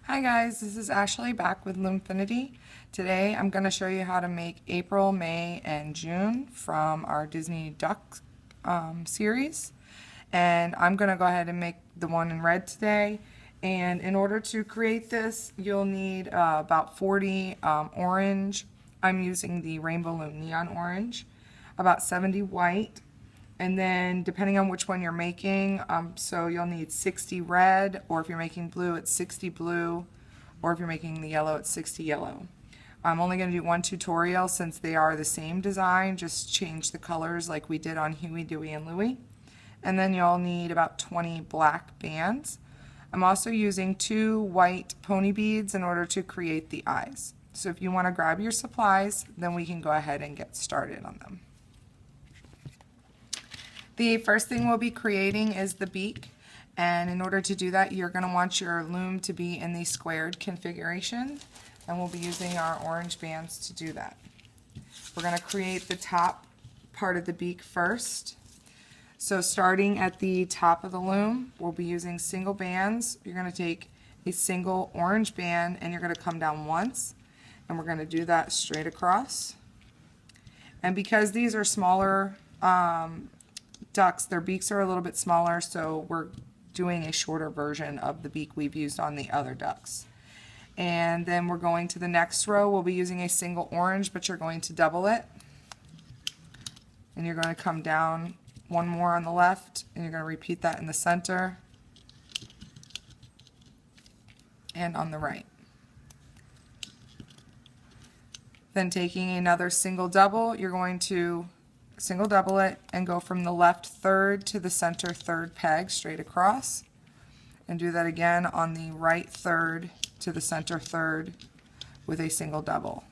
Hi guys, this is Ashley back with Lumefinity. Today I'm going to show you how to make April, May, and June from our Disney Duck series. And I'm going to go ahead and make the one in red today. And in order to create this, you'll need about 40 orange. I'm using the Rainbow Loom Neon Orange. About 70 white. And then depending on which one you're making, so you'll need 60 red, or if you're making blue, it's 60 blue, or if you're making the yellow, it's 60 yellow. I'm only going to do one tutorial since they are the same design, just change the colors like we did on Hewey, Dewey, and Lewey. And then you'll need about 20 black bands. I'm also using 2 white pony beads in order to create the eyes. So if you want to grab your supplies, then we can go ahead and get started on them. The first thing we'll be creating is the beak, and in order to do that you're going to want your loom to be in the squared configuration, and we'll be using our orange bands to do that. We're going to create the top part of the beak first. So starting at the top of the loom, we'll be using single bands. You're going to take a single orange band and you're going to come down once, and we're going to do that straight across. And because these are smaller ducks, their beaks are a little bit smaller, so we're doing a shorter version of the beak we've used on the other ducks. And then we're going to the next row. We'll be using a single orange, but you're going to double it. And you're going to come down one more on the left, and you're going to repeat that in the center and on the right. Then taking another single double, you're going to single double it and go from the left third to the center third peg straight across, and do that again on the right third to the center third with a single double.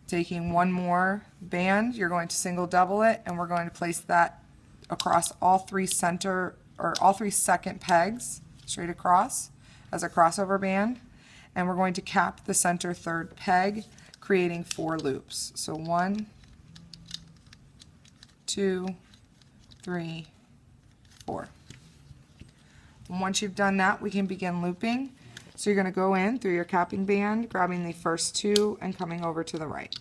Taking one more band, you're going to single double it, and we're going to place that across all 3 center or all 3 second pegs straight across as a crossover band, and we're going to cap the center third peg, creating 4 loops. So 1, 2, 3, 4. And once you've done that, we can begin looping. So you're going to go in through your capping band, grabbing the first 2 and coming over to the right.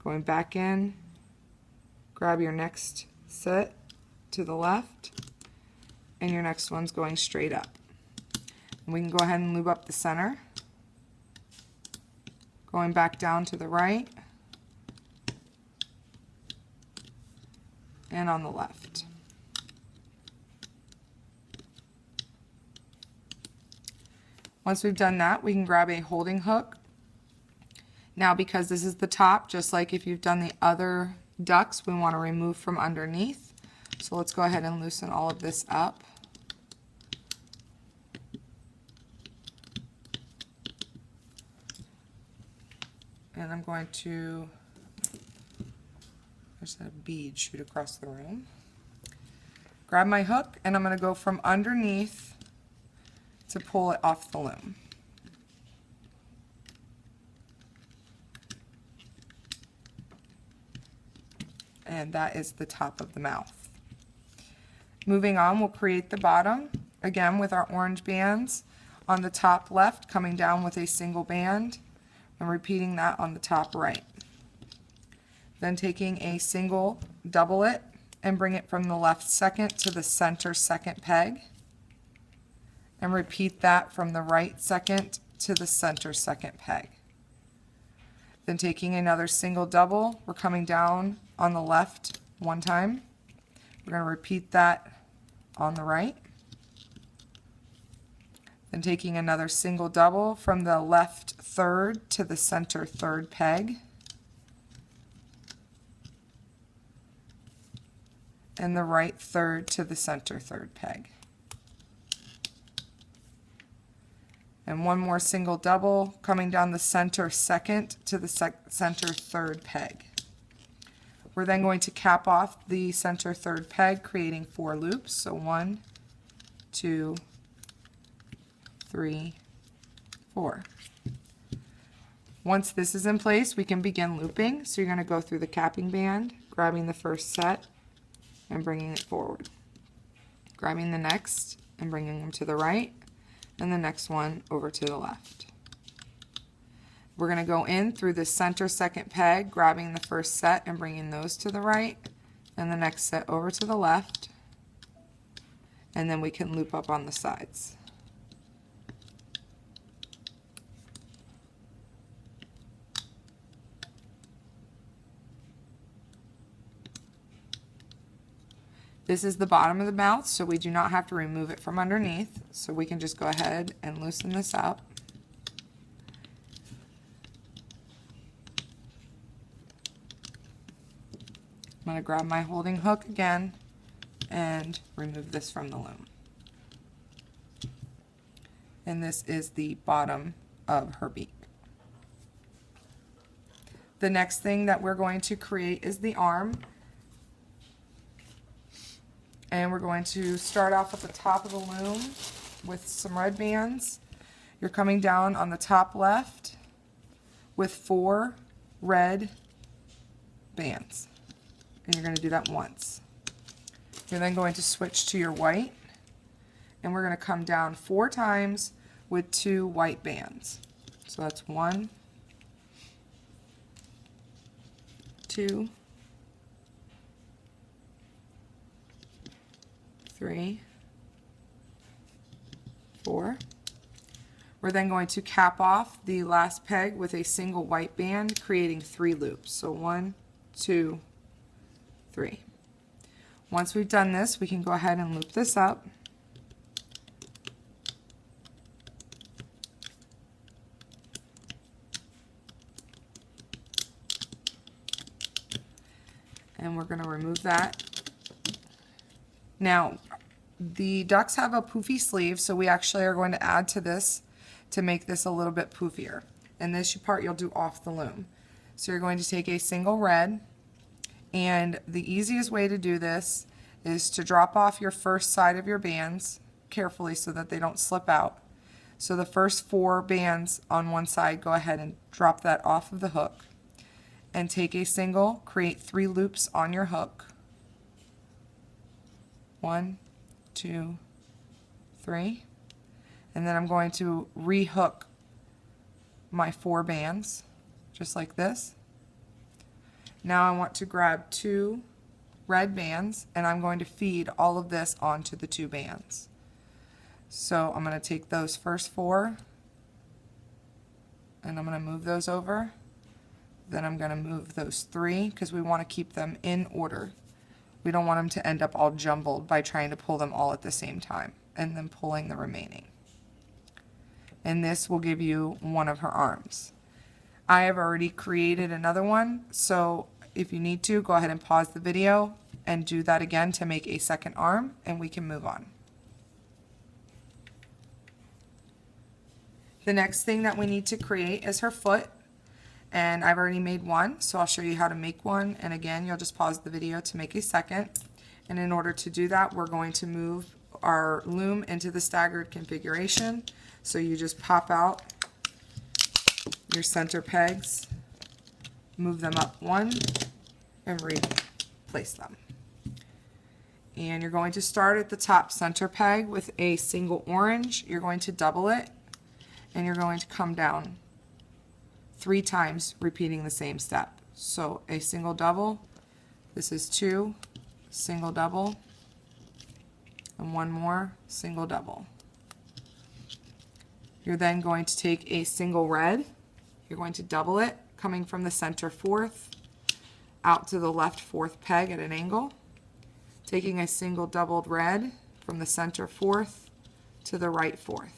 Going back in, grab your next set to the left, and your next one's going straight up. And we can go ahead and loop up the center. Going back down to the right, and on the left. Once we've done that, we can grab a holding hook. Now, because this is the top, just like if you've done the other ducks, we want to remove from underneath. So let's go ahead and loosen all of this up. And I'm going to there's a bead shoot across the room. Grab my hook, and I'm going to go from underneath to pull it off the loom. And that is the top of the mouth. Moving on, we'll create the bottom, again with our orange bands. On the top left, coming down with a single band, and repeating that on the top right. Then taking a single, double it, and bring it from the left second to the center second peg, and repeat that from the right second to the center second peg. Then taking another single double, we're coming down on the left one time. We're going to repeat that on the right. Then taking another single double from the left third to the center third peg, and the right third to the center third peg. And one more single double coming down the center second to the center third peg. We're then going to cap off the center third peg, creating 4 loops. So 1, 2, 3, 4. Once this is in place, we can begin looping. So you're going to go through the capping band, grabbing the first set and bringing it forward. Grabbing the next and bringing them to the right, and the next one over to the left. We're going to go in through the center second peg, grabbing the first set and bringing those to the right, and the next set over to the left, and then we can loop up on the sides. This is the bottom of the mouth, so we do not have to remove it from underneath, so we can just go ahead and loosen this up. I'm going to grab my holding hook again and remove this from the loom. And this is the bottom of her beak. The next thing that we're going to create is the arm. And we're going to start off at the top of the loom with some red bands. You're coming down on the top left with 4 red bands. And you're going to do that once. You're then going to switch to your white. And we're going to come down 4 times with 2 white bands. So that's 1, 2, 3, 4. We're then going to cap off the last peg with a single white band, creating 3 loops. So 1, 2, 3. Once we've done this, we can go ahead and loop this up. And we're going to remove that. Now, the ducks have a poofy sleeve, so we actually are going to add to this to make this a little bit poofier. And this part you'll do off the loom. So you're going to take a single red, and the easiest way to do this is to drop off your first side of your bands carefully so that they don't slip out. So the first 4 bands on one side, go ahead and drop that off of the hook. And take a single, create 3 loops on your hook. 1, 2, 3. And then I'm going to re-hook my 4 bands, just like this. Now I want to grab 2 red bands, and I'm going to feed all of this onto the 2 bands. So I'm going to take those first 4, and I'm going to move those over. Then I'm going to move those 3 because we want to keep them in order. We don't want them to end up all jumbled by trying to pull them all at the same time and then pulling the remaining. And this will give you one of her arms. I have already created another one, so if you need to, go ahead and pause the video and do that again to make a second arm, and we can move on. The next thing that we need to create is her foot. And I've already made one, so I'll show you how to make one. And again, you'll just pause the video to make a second. And in order to do that, we're going to move our loom into the staggered configuration. So you just pop out your center pegs, move them up 1, and replace them. And you're going to start at the top center peg with a single orange. You're going to double it, and you're going to come down 3 times, repeating the same step. So a single double, this is 2, single double, and 1 more single double. You're then going to take a single red, you're going to double it, coming from the center 4th out to the left 4th peg at an angle, taking a single doubled red from the center 4th to the right 4th.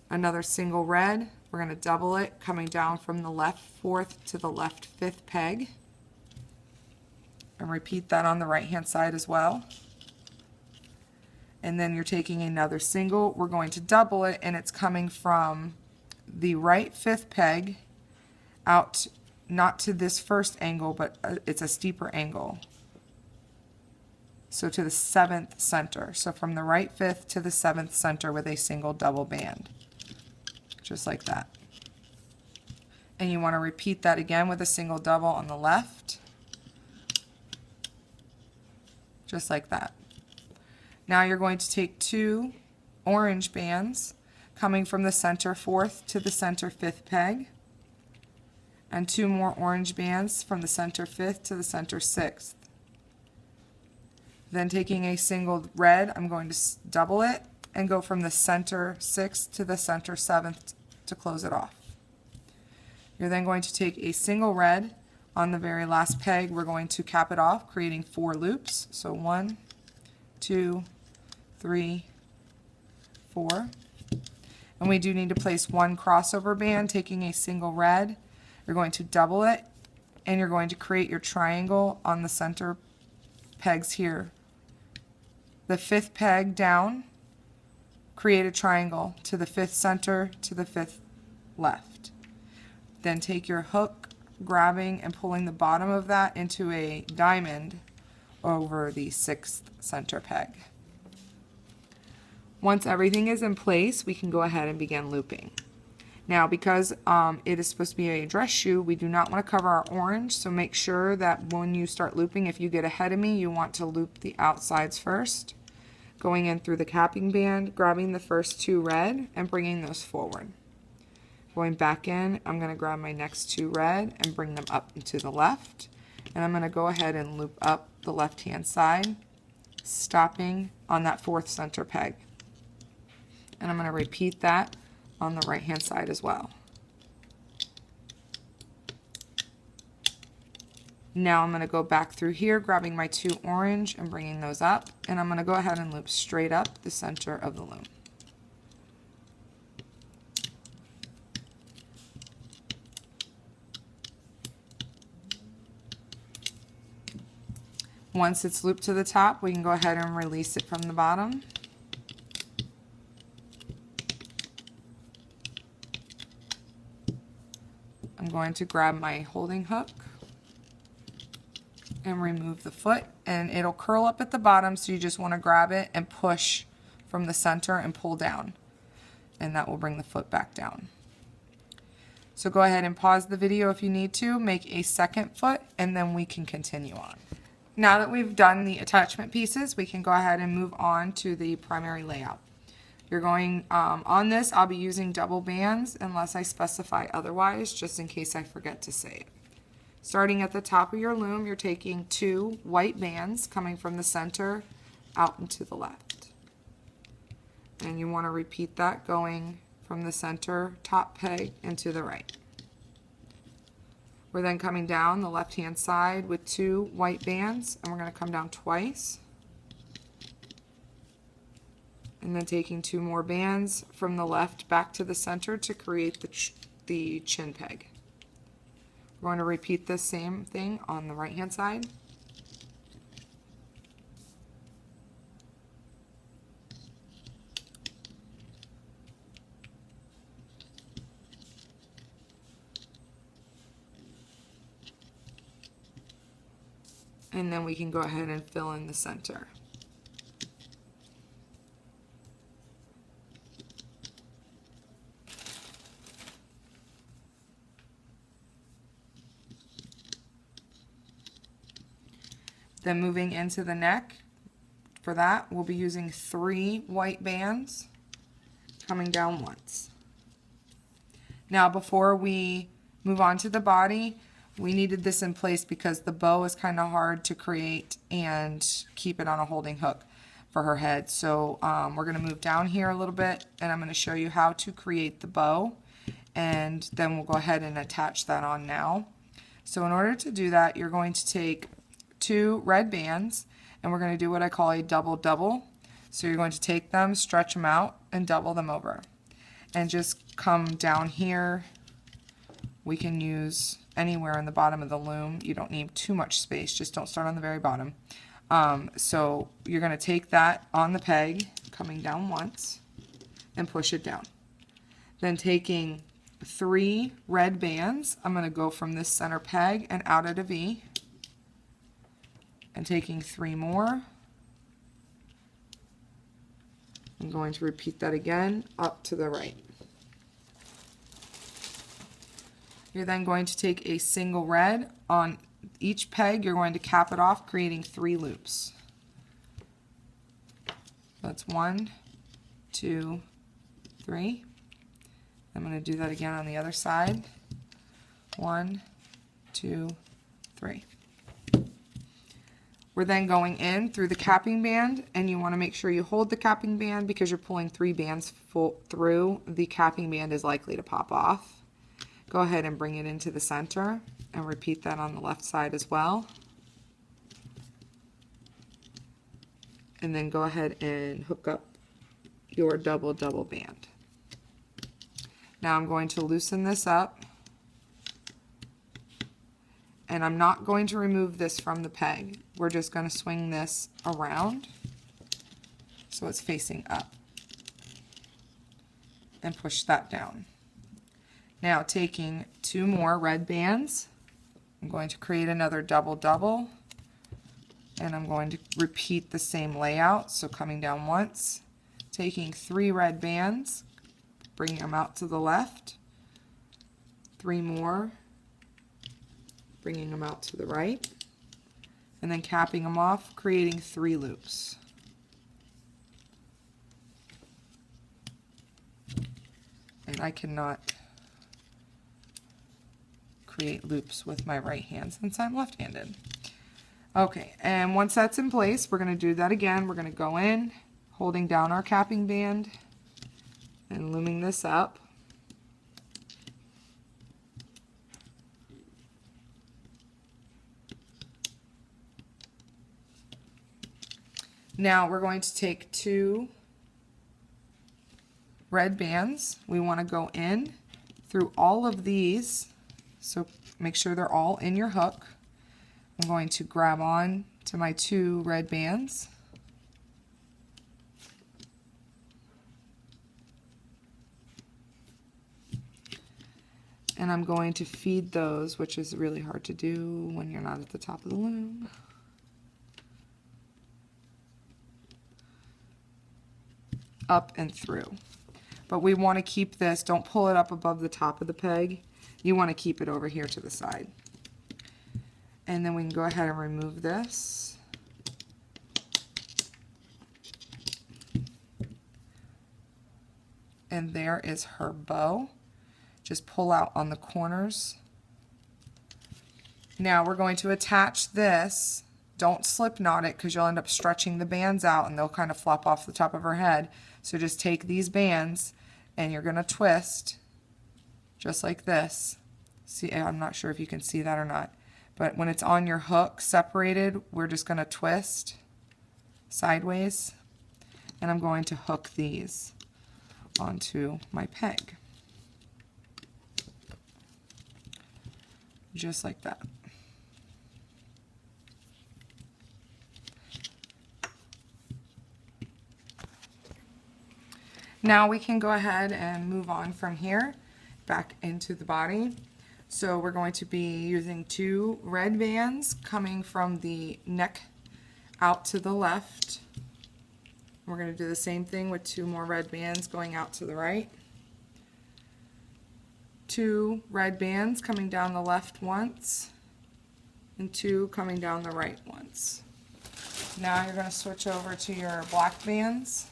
Another single red, we're going to double it, coming down from the left 4th to the left 5th peg. And repeat that on the right hand side as well. And then you're taking another single, we're going to double it, and it's coming from the right 5th peg out, not to this first angle, but it's a steeper angle. So to the 7th center. So from the right 5th to the 7th center with a single double band. Just like that. And you want to repeat that again with a single double on the left. Just like that. Now you're going to take 2 orange bands coming from the center 4th to the center 5th peg, and 2 more orange bands from the center 5th to the center 6th. Then taking a single red, I'm going to double it and go from the center 6th to the center 7th to close it off. You're then going to take a single red on the very last peg. We're going to cap it off, creating 4 loops. So 1, 2, 3, 4. And we do need to place 1 crossover band, taking a single red. You're going to double it, and you're going to create your triangle on the center pegs here. The 5th peg down, create a triangle to the 5th center to the 5th left. Then take your hook, grabbing and pulling the bottom of that into a diamond over the 6th center peg. Once everything is in place, we can go ahead and begin looping. Now, because it is supposed to be a dress shoe, we do not want to cover our orange, so make sure that when you start looping, if you get ahead of me, you want to loop the outsides first, going in through the capping band, grabbing the first 2 red and bringing those forward. Going back in, I'm going to grab my next 2 red and bring them up and to the left, and I'm going to go ahead and loop up the left hand side, stopping on that 4th center peg. And I'm going to repeat that on the right hand side as well. Now I'm going to go back through here, grabbing my 2 orange and bringing those up, and I'm going to go ahead and loop straight up the center of the loom. Once it's looped to the top, we can go ahead and release it from the bottom. I'm going to grab my holding hook and remove the foot, and it'll curl up at the bottom, so you just want to grab it and push from the center and pull down, and that will bring the foot back down. So go ahead and pause the video if you need to, make a second foot, and then we can continue on. Now that we've done the attachment pieces, we can go ahead and move on to the primary layout. You're going, on this, I'll be using double bands unless I specify otherwise, just in case I forget to say it. Starting at the top of your loom, you're taking 2 white bands coming from the center out and to the left. And you want to repeat that going from the center top peg and to the right. We're then coming down the left-hand side with 2 white bands, and we're going to come down twice. And then taking 2 more bands from the left back to the center to create the chin peg. We're going to repeat the same thing on the right-hand side. And then we can go ahead and fill in the center. Then moving into the neck, for that we'll be using 3 white bands coming down once. Now before we move on to the body, we needed this in place because the bow is kind of hard to create and keep it on a holding hook for her head. So we're going to move down here a little bit, and I'm going to show you how to create the bow, and then we'll go ahead and attach that on now. So in order to do that, you're going to take 2 red bands, and we're going to do what I call a double-double. So you're going to take them, stretch them out, and double them over. And just come down here. We can use anywhere in the bottom of the loom. You don't need too much space, just don't start on the very bottom. So you're going to take that on the peg, coming down once, and push it down. Then taking 3 red bands, I'm going to go from this center peg and out at a V, and taking 3 more. I'm going to repeat that again up to the right. You're then going to take a single red on each peg. You're going to cap it off, creating 3 loops. That's 1, 2, 3. I'm going to do that again on the other side. 1, 2, 3. We're then going in through the capping band, and you want to make sure you hold the capping band because you're pulling 3 bands through. The capping band is likely to pop off. Go ahead and bring it into the center and repeat that on the left side as well. And then go ahead and hook up your double band. Now I'm going to loosen this up, and I'm not going to remove this from the peg. We're just going to swing this around so it's facing up and push that down. Now taking 2 more red bands, I'm going to create another double, and I'm going to repeat the same layout. So coming down once, taking 3 red bands, bringing them out to the left, 3 more, bringing them out to the right, and then capping them off, creating 3 loops. And I cannot create loops with my right hand since I'm left-handed. Okay, and once that's in place, we're going to do that again. We're going to go in, holding down our capping band and looming this up. Now we're going to take 2 red bands. We want to go in through all of these, so make sure they're all in your hook. I'm going to grab on to my 2 red bands. And I'm going to feed those, which is really hard to do when you're not at the top of the loom. Up and through. But we want to keep this, don't pull it up above the top of the peg. You want to keep it over here to the side. And then we can go ahead and remove this. And there is her bow. Just pull out on the corners. Now we're going to attach this. Don't slip knot it because you'll end up stretching the bands out and they'll kind of flop off the top of her head. So just take these bands and you're going to twist just like this. See, I'm not sure if you can see that or not, but when it's on your hook separated, we're just going to twist sideways, and I'm going to hook these onto my peg. Just like that. Now we can go ahead and move on from here back into the body. So we're going to be using 2 red bands coming from the neck out to the left. We're going to do the same thing with 2 more red bands going out to the right. 2 red bands coming down the left once, and 2 coming down the right once. Now you're going to switch over to your black bands,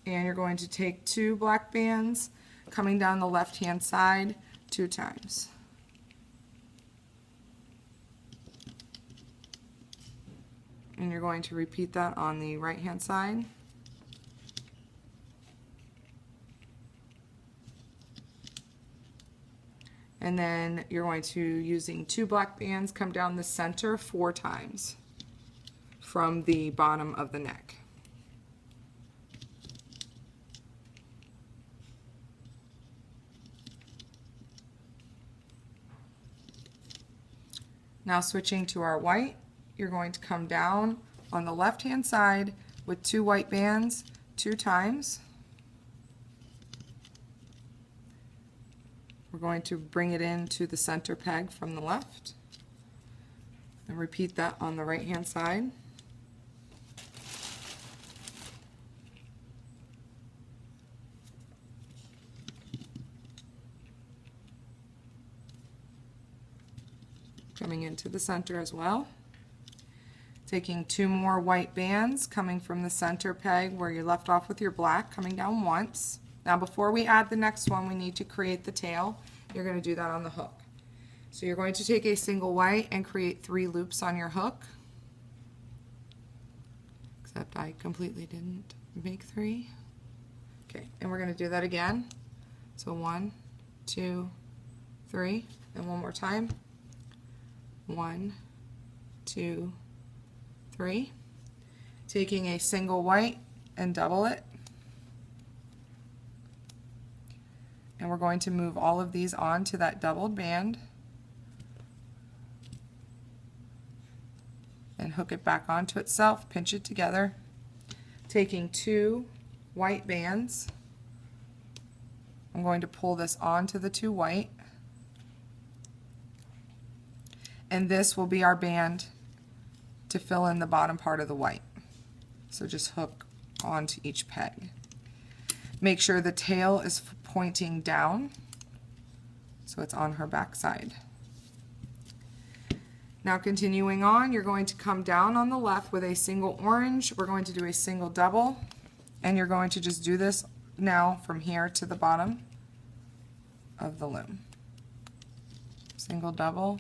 and you're going to take 2 black bands coming down the left hand side 2 times. And you're going to repeat that on the right hand side. And then you're going to, using 2 black bands, come down the center 4 times from the bottom of the neck. Now switching to our white, you're going to come down on the left hand side with 2 white bands 2 times. We're going to bring it into the center peg from the left and repeat that on the right hand side. Coming into the center as well. Taking 2 more white bands, coming from the center peg where you left off with your black, coming down once. Now before we add the next one, we need to create the tail. You're going to do that on the hook. So you're going to take a single white and create 3 loops on your hook. Except I completely didn't make 3. Okay, and we're going to do that again. So 1, 2, 3, and one more time. 1, 2, 3. Taking a single white and double it. And we're going to move all of these on to that doubled band and hook it back onto itself, pinch it together. Taking 2 white bands, I'm going to pull this onto the 2 white, and this will be our band to fill in the bottom part of the white. So just hook onto each peg. Make sure the tail is pointing down so it's on her back side. Now continuing on, you're going to come down on the left with a single orange. We're going to do a single double, and you're going to just do this now from here to the bottom of the loom. Single double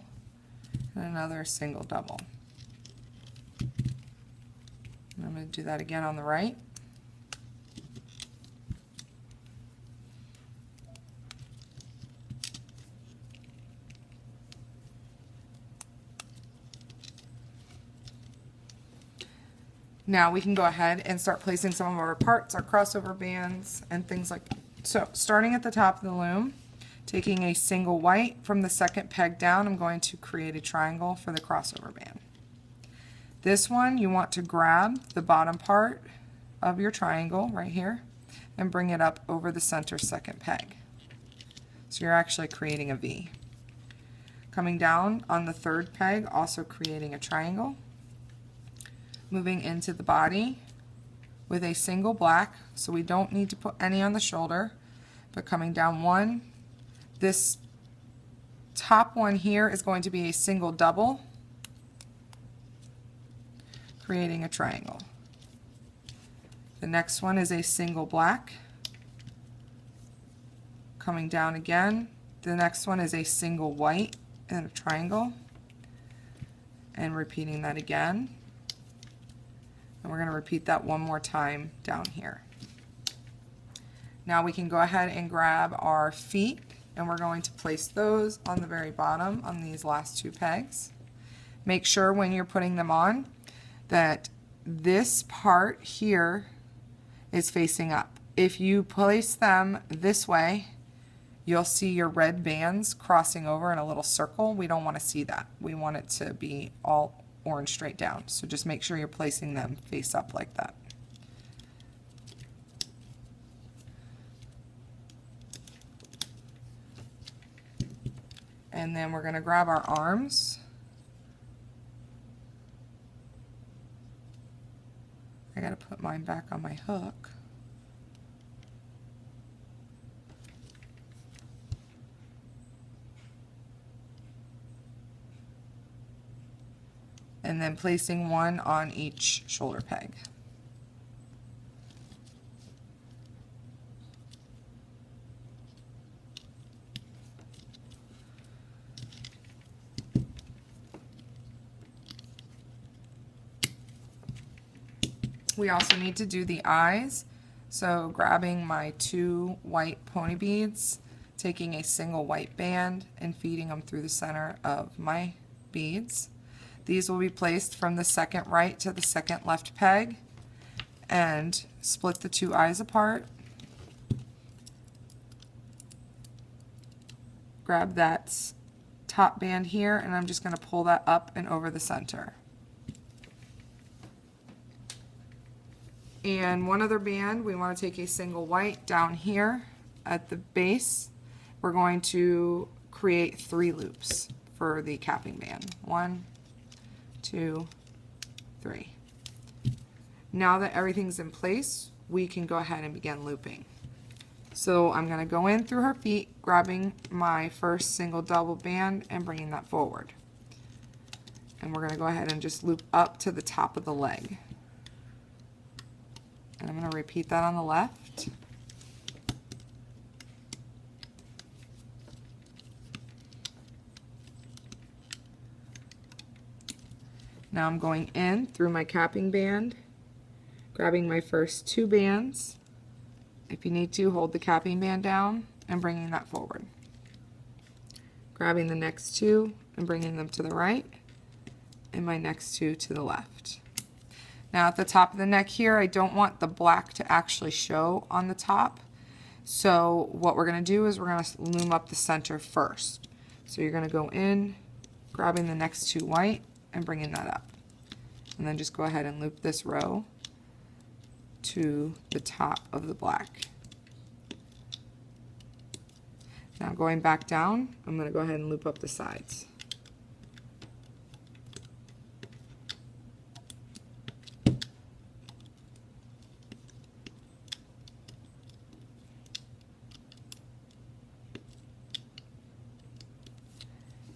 and another single double. And I'm going to do that again on the right. Now we can go ahead and start placing some of our parts, our crossover bands, and things like that. So starting at the top of the loom, taking a single white from the second peg down, I'm going to create a triangle for the crossover band. This one, you want to grab the bottom part of your triangle right here and bring it up over the center second peg. So you're actually creating a V. Coming down on the third peg, also creating a triangle. Moving into the body with a single black, so we don't need to put any on the shoulder, but coming down one. This top one here is going to be a single double, creating a triangle. The next one is a single black, coming down again. The next one is a single white and a triangle, and repeating that again. And we're going to repeat that one more time down here. Now we can go ahead and grab our feet, and we're going to place those on the very bottom on these last 2 pegs. Make sure when you're putting them on that this part here is facing up. If you place them this way, you'll see your red bands crossing over in a little circle. We don't want to see that. We want it to be all orange straight down. So just make sure you're placing them face up like that. And then we're going to grab our arms. I got to put mine back on my hook. And then placing one on each shoulder peg. We also need to do the eyes, so grabbing my 2 white pony beads, taking a single white band and feeding them through the center of my beads. These will be placed from the second right to the second left peg, and split the 2 eyes apart. Grab that top band here, and I'm just going to pull that up and over the center. And one other band, we want to take a single white down here at the base. We're going to create 3 loops for the capping band. 1, 2, 3. Now that everything's in place, we can go ahead and begin looping. So I'm going to go in through her feet, grabbing my first single double band and bringing that forward. And we're going to go ahead and just loop up to the top of the leg. And I'm going to repeat that on the left. Now I'm going in through my capping band, grabbing my first 2 bands. If you need to, hold the capping band down and bringing that forward. Grabbing the next 2 and bringing them to the right, and my next 2 to the left. Now at the top of the neck here, I don't want the black to actually show on the top. So what we're going to do is we're going to loom up the center first. So you're going to go in, grabbing the next 2 white, and bringing that up. And then just go ahead and loop this row to the top of the black. Now going back down, I'm going to go ahead and loop up the sides.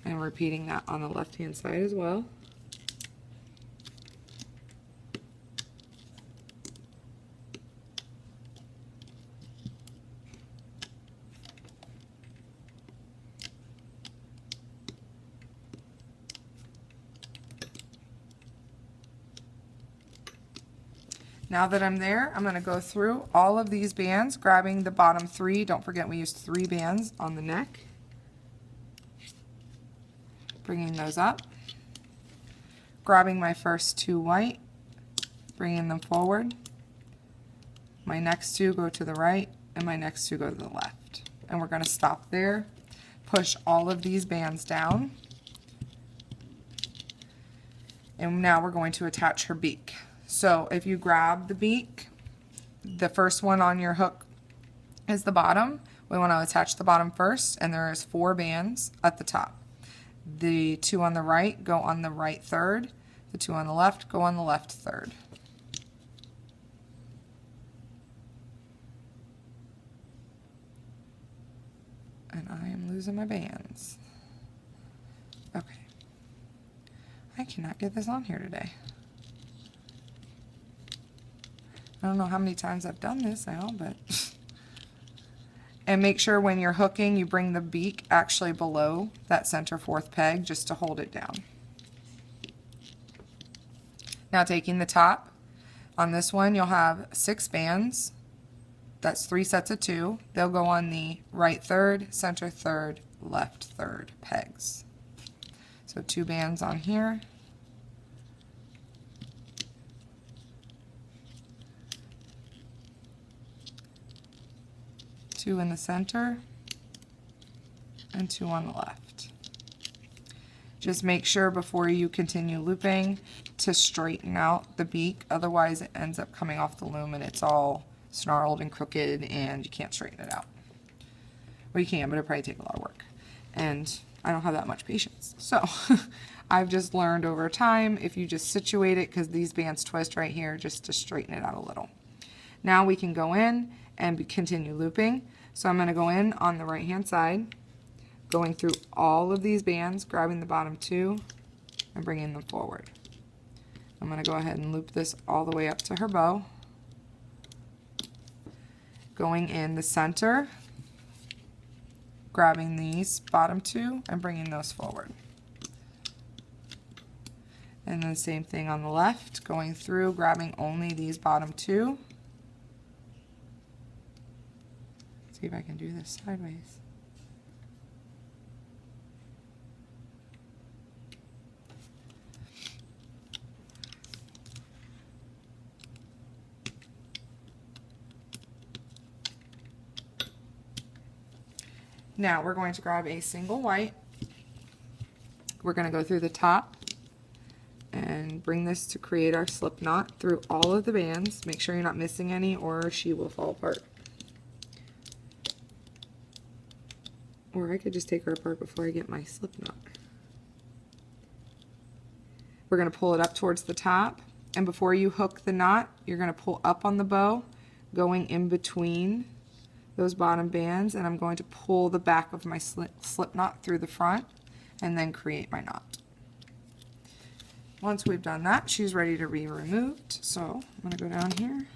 And repeating that on the left hand side as well. Now that I'm there, I'm going to go through all of these bands, grabbing the bottom 3. Don't forget we used 3 bands on the neck. Bringing those up. Grabbing my first 2 white, bringing them forward. My next 2 go to the right, and my next 2 go to the left. And we're going to stop there. Push all of these bands down. And now we're going to attach her beak. So if you grab the beak, the first one on your hook is the bottom. We want to attach the bottom first, and there is 4 bands at the top. The 2 on the right go on the right third. The 2 on the left go on the left third. And I am losing my bands. Okay. I cannot get this on here today. I don't know how many times I've done this now, but... And make sure when you're hooking, you bring the beak actually below that center 4th peg just to hold it down. Now taking the top, on this one you'll have 6 bands. That's 3 sets of 2. They'll go on the right third, center third, left third pegs. So 2 bands on here. 2 in the center, and 2 on the left. Just make sure before you continue looping to straighten out the beak, otherwise it ends up coming off the loom and it's all snarled and crooked and you can't straighten it out. Well, you can, but it'll probably take a lot of work. And I don't have that much patience. So I've just learned over time, if you just situate it, because these bands twist right here, just to straighten it out a little. Now we can go in and continue looping. So I'm going to go in on the right hand side, going through all of these bands, grabbing the bottom 2 and bringing them forward. I'm going to go ahead and loop this all the way up to her bow, going in the center, grabbing these bottom 2 and bringing those forward. And then same thing on the left, going through, grabbing only these bottom 2. See if I can do this sideways. Now we're going to grab a single white. We're going to go through the top and bring this to create our slip knot through all of the bands. Make sure you're not missing any or she will fall apart. Or I could just take her apart before I get my slip knot. We're going to pull it up towards the top, and before you hook the knot, you're going to pull up on the bow, going in between those bottom bands, and I'm going to pull the back of my slip knot through the front and then create my knot. Once we've done that, she's ready to be removed. So I'm going to go down here.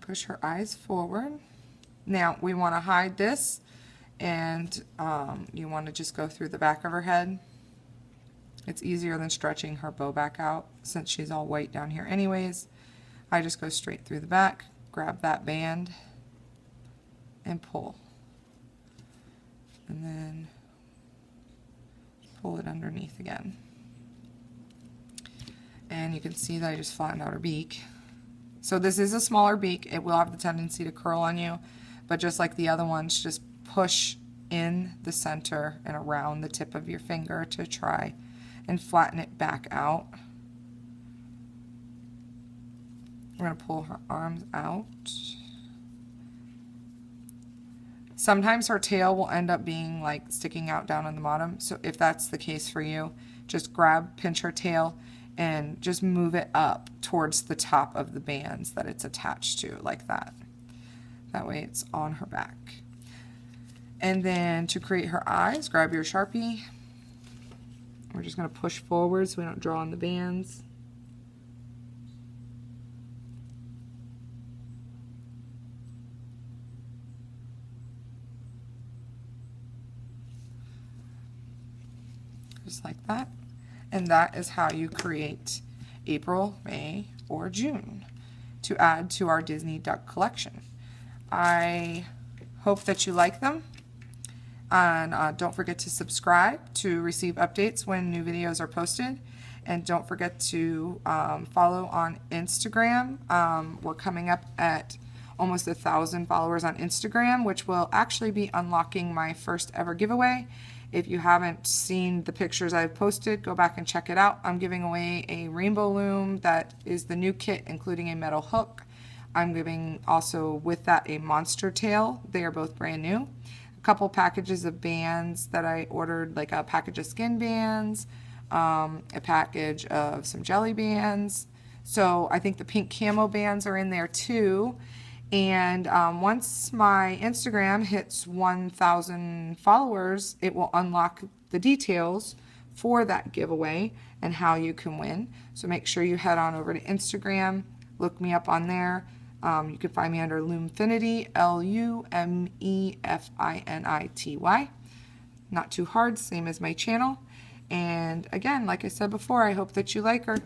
Push her eyes forward. Now we want to hide this, and you want to just go through the back of her head. It's easier than stretching her bow back out since she's all white down here anyways. I just go straight through the back, grab that band, and pull. And then pull it underneath again. And you can see that I just flattened out her beak. So this is a smaller beak. It will have the tendency to curl on you, but just like the other ones, just push in the center and around the tip of your finger to try and flatten it back out. We're going to pull her arms out. Sometimes her tail will end up being like sticking out down on the bottom. So if that's the case for you, just pinch her tail and just move it up towards the top of the bands that it's attached to, like that. That way it's on her back. And then to create her eyes, grab your Sharpie. We're just going to push forward so we don't draw on the bands. Just like that. And that is how you create April, May, or June to add to our Disney Duck collection. I hope that you like them. And don't forget to subscribe to receive updates when new videos are posted. And don't forget to follow on Instagram. We're coming up at almost 1,000 followers on Instagram, which will actually be unlocking my first ever giveaway. If you haven't seen the pictures I've posted, go back and check it out. I'm giving away a rainbow loom that is the new kit, including a metal hook. I'm giving also with that a monster tail. They are both brand new. A couple packages of bands that I ordered, like a package of skin bands, a package of some jelly bands. So I think the pink camo bands are in there too. And once my Instagram hits 1,000 followers, it will unlock the details for that giveaway and how you can win. So make sure you head on over to Instagram, look me up on there. You can find me under Lumefinity, Lumefinity. Not too hard, same as my channel. And again, like I said before, I hope that you like her.